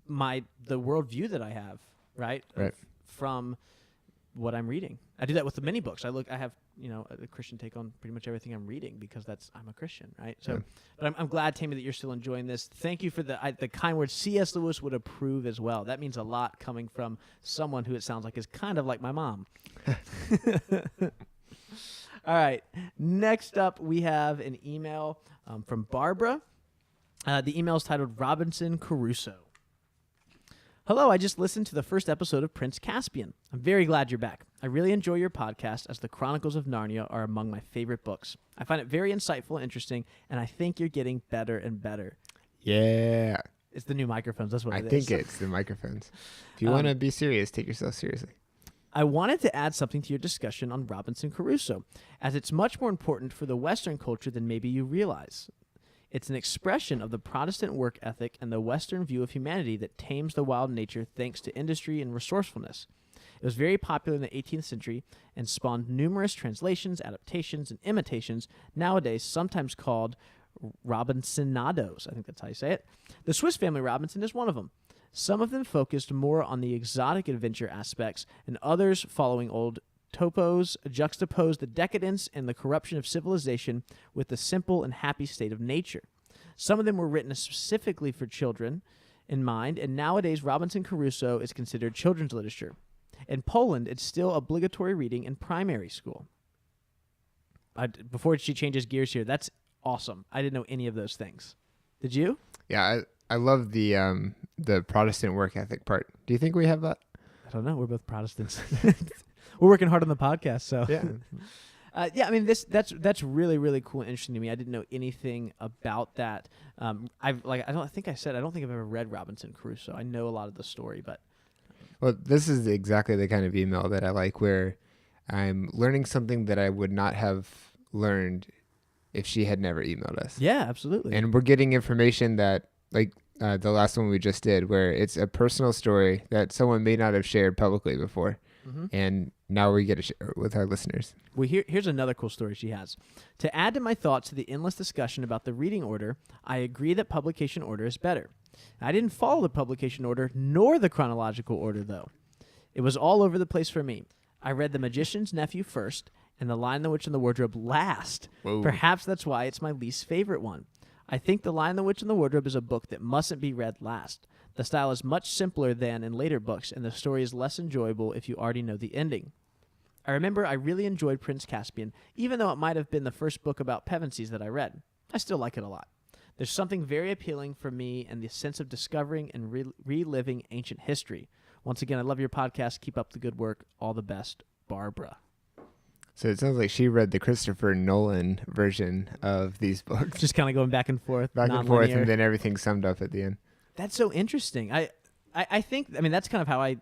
the worldview that I have, right. From what I'm reading. I do that with the many books. I have a Christian take on pretty much everything I'm reading because I'm a Christian, right? So, but I'm glad, Tammy, that you're still enjoying this. Thank you for the kind words. C.S. Lewis would approve as well. That means a lot coming from someone who it sounds like is kind of like my mom. All right. Next up, we have an email from Barbara. The email is titled Robinson Crusoe. Hello, I just listened to the first episode of Prince Caspian. I'm very glad you're back. I really enjoy your podcast as the Chronicles of Narnia are among my favorite books. I find it very insightful and interesting, and I think you're getting better and better. Yeah. It's the new microphones. That's what it is. I think it's the microphones. If you want to be serious, take yourself seriously. I wanted to add something to your discussion on Robinson Crusoe, as it's much more important for the Western culture than maybe you realize. It's an expression of the Protestant work ethic and the Western view of humanity that tames the wild nature thanks to industry and resourcefulness. It was very popular in the 18th century and spawned numerous translations, adaptations, and imitations, nowadays sometimes called Robinsonados. I think that's how you say it. The Swiss Family Robinson is one of them. Some of them focused more on the exotic adventure aspects, and others, following old topos, juxtaposed the decadence and the corruption of civilization with the simple and happy state of nature. Some of them were written specifically for children in mind, and nowadays Robinson Crusoe is considered children's literature. In Poland, it's still obligatory reading in primary school. Before she changes gears here, that's awesome. I didn't know any of those things. Did you? Yeah, I love the Protestant work ethic part. Do you think we have that? I don't know. We're both Protestants. We're working hard on the podcast, so Yeah. yeah. I mean, that's really, really cool and interesting to me. I didn't know anything about that. I don't think I've ever read Robinson Crusoe. I know a lot of the story, but Well, this is exactly the kind of email that I like, where I'm learning something that I would not have learned if she had never emailed us. yeah, absolutely. And we're getting information that, like the last one we just did, where it's a personal story that someone may not have shared publicly before. Mm-hmm. And now we get to share it with our listeners. Well, here's another cool story she has. To add to my thoughts to the endless discussion about the reading order, I agree that publication order is better. I didn't follow the publication order nor the chronological order, though. It was all over the place for me. I read The Magician's Nephew first and The Lion, the Witch, and the Wardrobe last. Whoa. Perhaps that's why it's my least favorite one. I think The Lion, the Witch, and the Wardrobe is a book that mustn't be read last. The style is much simpler than in later books, and the story is less enjoyable if you already know the ending. I remember I really enjoyed Prince Caspian, even though it might have been the first book about Pevensies that I read. I still like it a lot. There's something very appealing for me and the sense of discovering and reliving ancient history. Once again, I love your podcast. Keep up the good work. All the best, Barbara. So it sounds like she read the Christopher Nolan version of these books. Just kind of going back and forth. Back and forth, non-linear. and then everything summed up at the end. That's so interesting. I think, I mean, that's kind of how I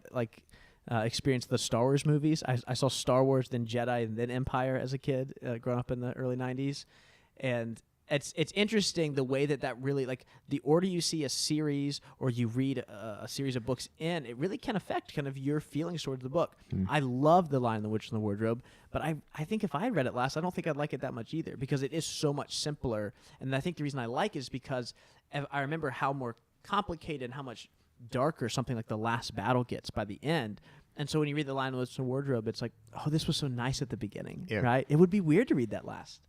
experienced the Star Wars movies. I saw Star Wars, then Jedi, and then Empire as a kid, growing up in the early 90s. And it's interesting the way that really, like, the order you see a series or you read a series of books in, it really can affect kind of your feelings towards the book. I love The Lion, the Witch, and the Wardrobe, but I think if I had read it last, I don't think I'd like it that much either, because it is so much simpler. And I think the reason I like it is because I remember how more complicated and how much darker something like the last battle gets by the end. And so when you read The Lion, the Witch, and the Wardrobe, it's like, oh, this was so nice at the beginning, right? It would be weird to read that last.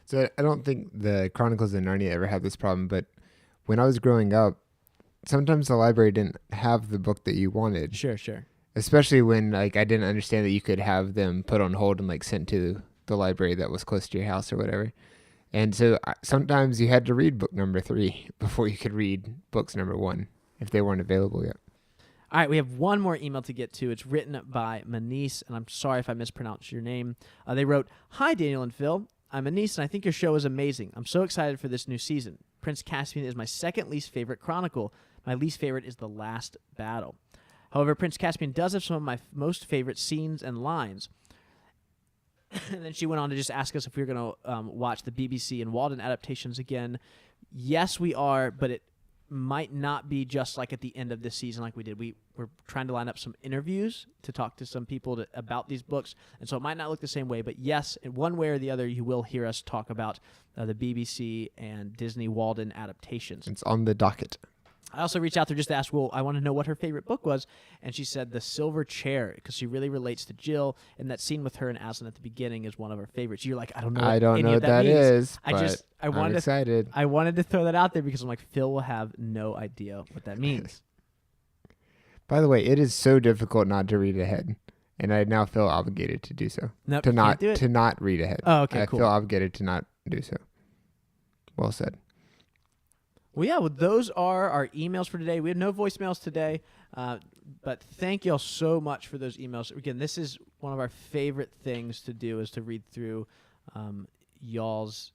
So I don't think the Chronicles of Narnia ever had this problem, but when I was growing up, sometimes the library didn't have the book that you wanted. Sure. Especially when, like, I didn't understand that you could have them put on hold and, like, sent to the library that was close to your house or whatever. And so sometimes you had to read book number 3 before you could read books number 1 if they weren't available yet. All right, we have one more email to get to. It's written by Manice, and I'm sorry if I mispronounced your name. They wrote, "Hi, Daniel and Phil. I'm Manice, and I think your show is amazing. I'm so excited for this new season. Prince Caspian is my second least favorite chronicle. My least favorite is The Last Battle. However, Prince Caspian does have some of my most favorite scenes and lines." And then she went on to just ask us if we were going to watch the BBC and Walden adaptations again. Yes, we are, but it might not be just like at the end of this season like we did. We're trying to line up some interviews to talk to some people about these books, and so it might not look the same way. But yes, in one way or the other, you will hear us talk about the BBC and Disney Walden adaptations. It's on the docket. I also reached out there just to ask, well, I want to know what her favorite book was, and she said The Silver Chair, because she really relates to Jill, and that scene with her and Aslan at the beginning is one of her favorites. You're like, I don't know what that is, means. I'm excited. I wanted to throw that out there because I'm like, Phil will have no idea what that means. By the way, it is so difficult not to read ahead, and I now feel obligated to do so. Nope, to not read ahead. Oh, okay, cool. I feel obligated to not do so. Well said. Well, yeah, those are our emails for today. We had no voicemails today, but thank y'all so much for those emails. Again, this is one of our favorite things to do, is to read through y'all's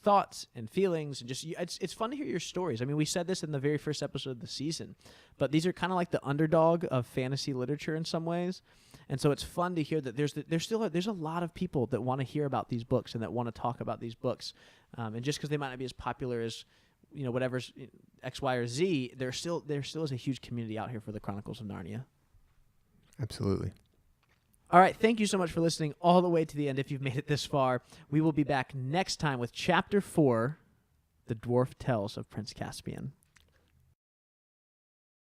thoughts and feelings, and just it's fun to hear your stories. I mean, we said this in the very first episode of the season, but these are kind of like the underdog of fantasy literature in some ways, And so it's fun to hear that there's a lot of people that want to hear about these books and that want to talk about these books. And just because they might not be as popular as whatever's X, Y, or Z, there still is a huge community out here for the Chronicles of Narnia. Absolutely. All right, thank you so much for listening all the way to the end. If you've made it this far, we will be back next time with Chapter 4, The Dwarf Tales of Prince Caspian.